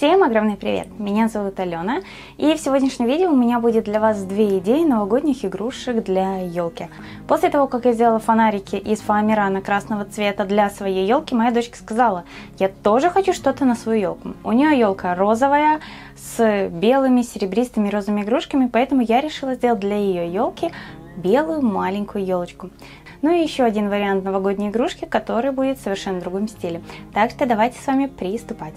Всем огромный привет! Меня зовут Алена, и в сегодняшнем видео у меня будет для вас две идеи новогодних игрушек для елки. После того, как я сделала фонарики из фоамирана красного цвета для своей елки, моя дочка сказала: я тоже хочу что-то на свою елку. У нее елка розовая с белыми, серебристыми, розовыми игрушками, поэтому я решила сделать для ее елки белую маленькую елочку. Ну и еще один вариант новогодней игрушки, который будет в совершенно другом стиле. Так что давайте с вами приступать.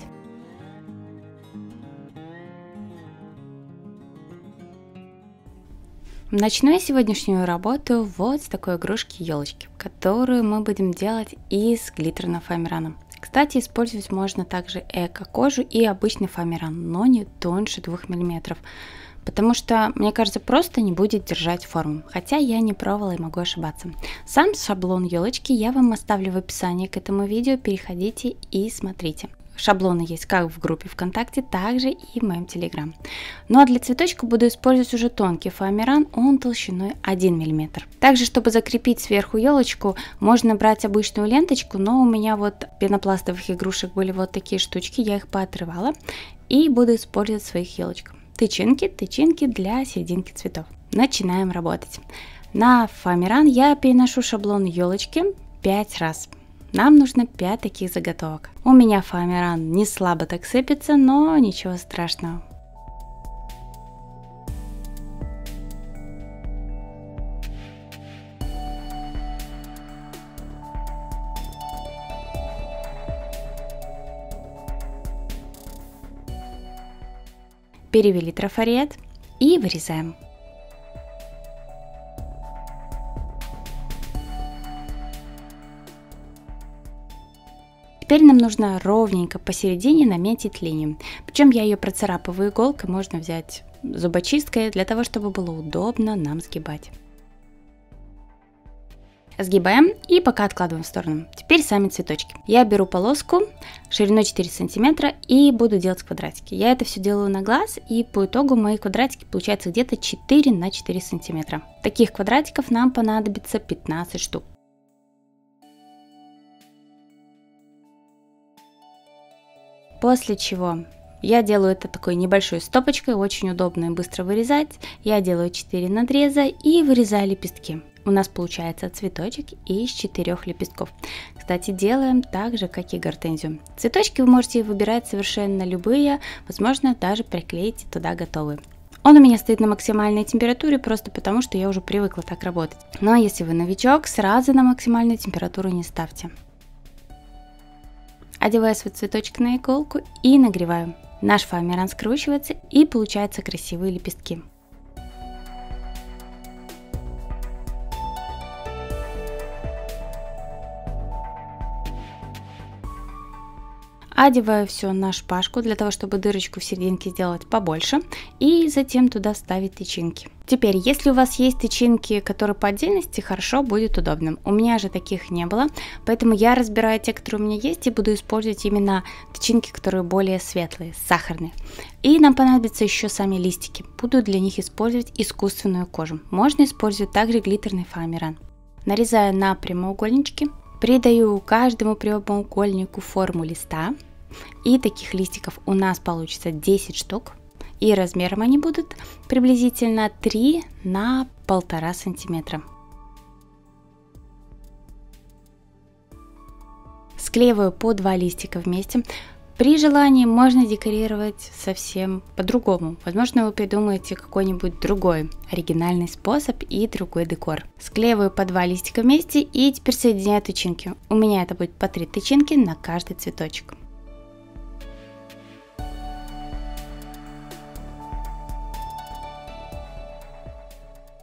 Начну я сегодняшнюю работу вот с такой игрушки елочки, которую мы будем делать из глиттерного фоамирана. Кстати, использовать можно также эко-кожу и обычный фоамиран, но не тоньше 2 мм. Потому что, мне кажется, просто не будет держать форму. Хотя я не пробовала и могу ошибаться. Сам шаблон елочки я вам оставлю в описании к этому видео. Переходите и смотрите. Шаблоны есть как в группе ВКонтакте, так же и в моем Телеграм. Ну а для цветочка буду использовать уже тонкий фоамиран, он толщиной 1 мм. Также, чтобы закрепить сверху елочку, можно брать обычную ленточку, но у меня вот пенопластовых игрушек были вот такие штучки, я их поотрывала и буду использовать в своих елочках. Тычинки для серединки цветов. Начинаем работать. На фоамиран я переношу шаблон елочки 5 раз. Нам нужно 5 таких заготовок. У меня фоамиран не слабо так сыпется, но ничего страшного. Перевели трафарет и вырезаем. Теперь нам нужно ровненько посередине наметить линию. Причем я ее процарапываю иголкой, можно взять зубочисткой, для того, чтобы было удобно нам сгибать. Сгибаем и пока откладываем в сторону. Теперь сами цветочки. Я беру полоску шириной 4 см и буду делать квадратики. Я это все делаю на глаз, и по итогу мои квадратики получаются где-то 4 на 4 см. Таких квадратиков нам понадобится 15 штук. После чего я делаю это такой небольшой стопочкой, очень удобно и быстро вырезать. Я делаю 4 надреза и вырезаю лепестки. У нас получается цветочек из 4 лепестков. Кстати, делаем так же, как и гортензию. Цветочки вы можете выбирать совершенно любые, возможно, даже приклеить туда готовые. Он у меня стоит на максимальной температуре, просто потому что я уже привыкла так работать. Но если вы новичок, сразу на максимальную температуру не ставьте. Одеваю свой цветочек на иголку и нагреваю. Наш фоамиран скручивается и получаются красивые лепестки. Одеваю все на шпажку, для того, чтобы дырочку в серединке сделать побольше, и затем туда вставить тычинки. Теперь, если у вас есть тычинки, которые по отдельности, хорошо, будет удобно. У меня же таких не было, поэтому я разбираю те, которые у меня есть, и буду использовать именно тычинки, которые более светлые, сахарные. И нам понадобятся еще сами листики. Буду для них использовать искусственную кожу. Можно использовать также глиттерный фоамиран. Нарезаю на прямоугольнички. Придаю каждому прямоугольнику форму листа, и таких листиков у нас получится 10 штук, и размером они будут приблизительно 3 на 1,5 см. Склеиваю по 2 листика вместе. При желании можно декорировать совсем по-другому. Возможно, вы придумаете какой-нибудь другой оригинальный способ и другой декор. Склеиваю по 2 листика вместе и теперь соединяю тычинки. У меня это будет по 3 тычинки на каждый цветочек.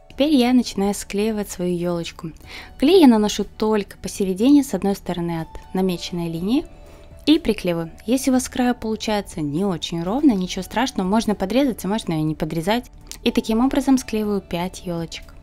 Теперь я начинаю склеивать свою елочку. Клей я наношу только посередине, с одной стороны от намеченной линии. И приклеиваю. Если у вас с края получается не очень ровно, ничего страшного, можно подрезать, а можно и не подрезать. И таким образом склеиваю 5 елочек.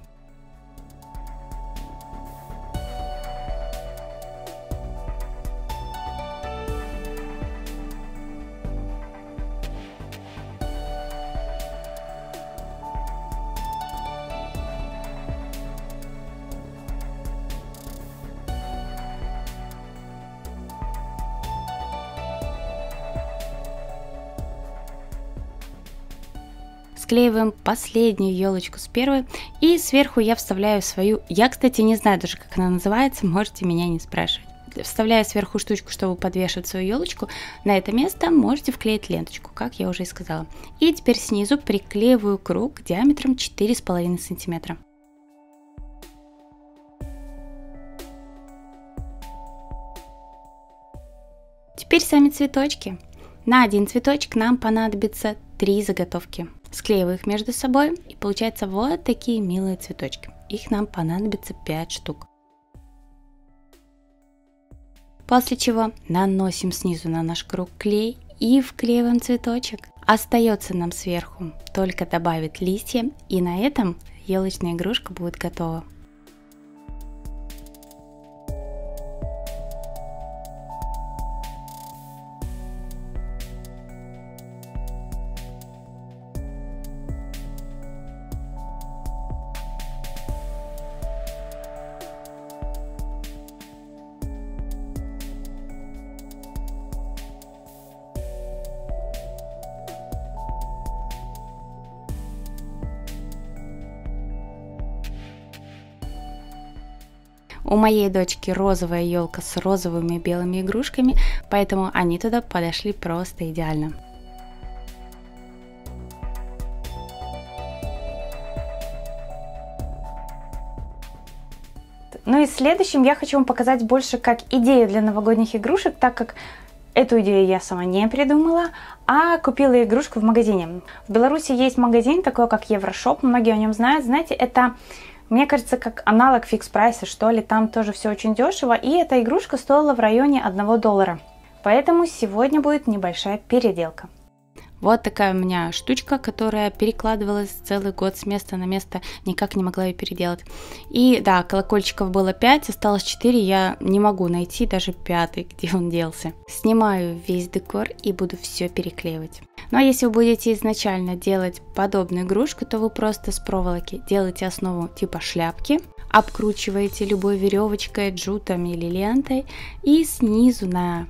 склеиваем последнюю елочку с первой, и сверху я вставляю свою, я, кстати, не знаю даже, как она называется, можете меня не спрашивать. Вставляю сверху штучку, чтобы подвешивать свою елочку. На это место можете вклеить ленточку, как я уже и сказала. И теперь снизу приклеиваю круг диаметром 4,5 сантиметра. Теперь сами цветочки. На один цветочек нам понадобится 3 заготовки. Склеиваю их между собой, и получается вот такие милые цветочки. Их нам понадобится 5 штук. После чего наносим снизу на наш круг клей и вклеиваем цветочек. Остается нам сверху только добавить листья, и на этом елочная игрушка будет готова. У моей дочки розовая елка с розовыми и белыми игрушками, поэтому они туда подошли просто идеально. Ну и следующим я хочу вам показать больше как идею для новогодних игрушек, так как эту идею я сама не придумала, а купила игрушку в магазине. В Беларуси есть магазин такой, как Еврошоп, многие о нем знают. Знаете, это, мне кажется, как аналог фикс-прайса, что ли, там тоже все очень дешево, и эта игрушка стоила в районе $1. Поэтому сегодня будет небольшая переделка. Вот такая у меня штучка, которая перекладывалась целый год с места на место, никак не могла ее переделать. И да, колокольчиков было 5, осталось 4, я не могу найти даже 5, где он делся. Снимаю весь декор и буду все переклеивать. Ну а если вы будете изначально делать подобную игрушку, то вы просто с проволоки делаете основу типа шляпки, обкручиваете любой веревочкой, джутом или лентой и снизу на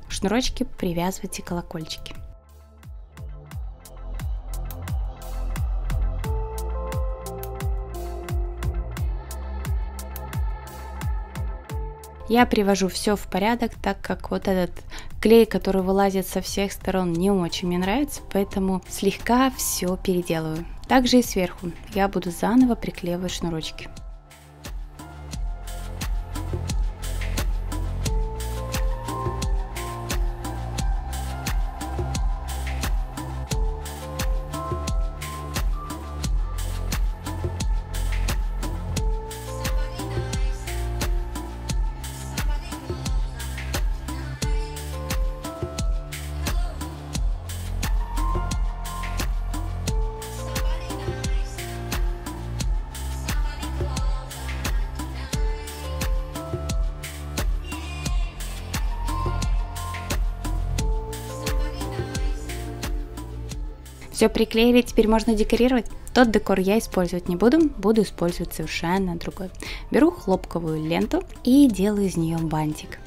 шнурочки привязываете колокольчики. Я привожу все в порядок, так как вот этот клей, который вылазит со всех сторон, не очень мне нравится, поэтому слегка все переделываю. Также и сверху я буду заново приклеивать шнурочки. Все приклеили, теперь можно декорировать. Тот декор я использовать не буду, буду использовать совершенно другой. Беру хлопковую ленту и делаю из нее бантик.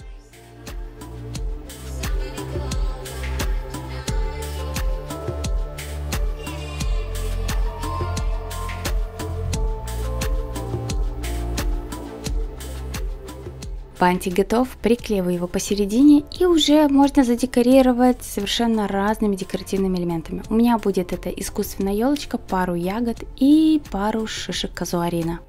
Бантик готов, приклеиваю его посередине, и уже можно задекорировать совершенно разными декоративными элементами. У меня будет это искусственная елочка, пару ягод и пару шишек казуарина.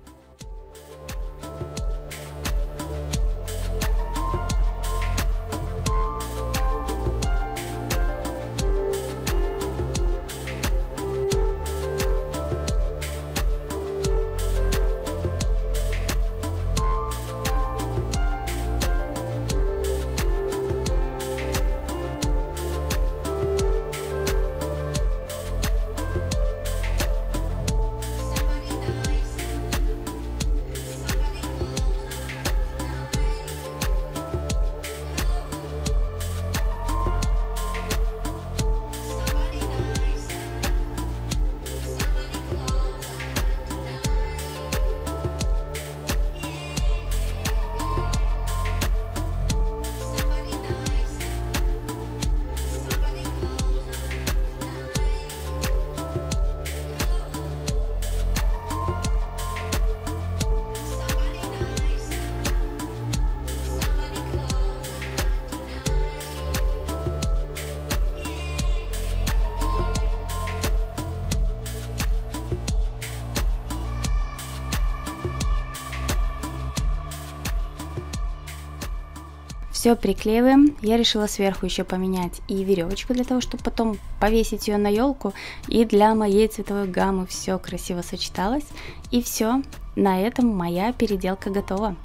Все приклеиваем. Я решила сверху еще поменять и веревочку для того, чтобы потом повесить ее на елку. И для моей цветовой гаммы все красиво сочеталось. И все, на этом моя переделка готова.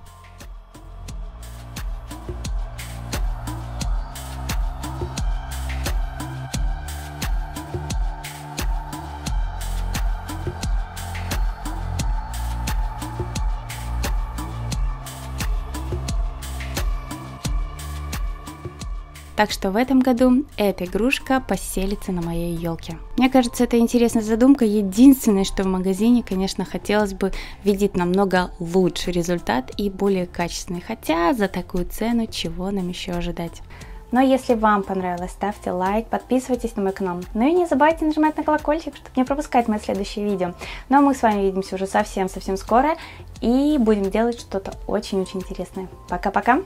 Так что в этом году эта игрушка поселится на моей елке. Мне кажется, это интересная задумка. Единственное, что в магазине, конечно, хотелось бы видеть намного лучший результат и более качественный. Хотя за такую цену чего нам еще ожидать? Но если вам понравилось, ставьте лайк, подписывайтесь на мой канал. Ну и не забывайте нажимать на колокольчик, чтобы не пропускать мои следующие видео. Ну а мы с вами увидимся уже совсем скоро и будем делать что-то очень-очень интересное. Пока-пока!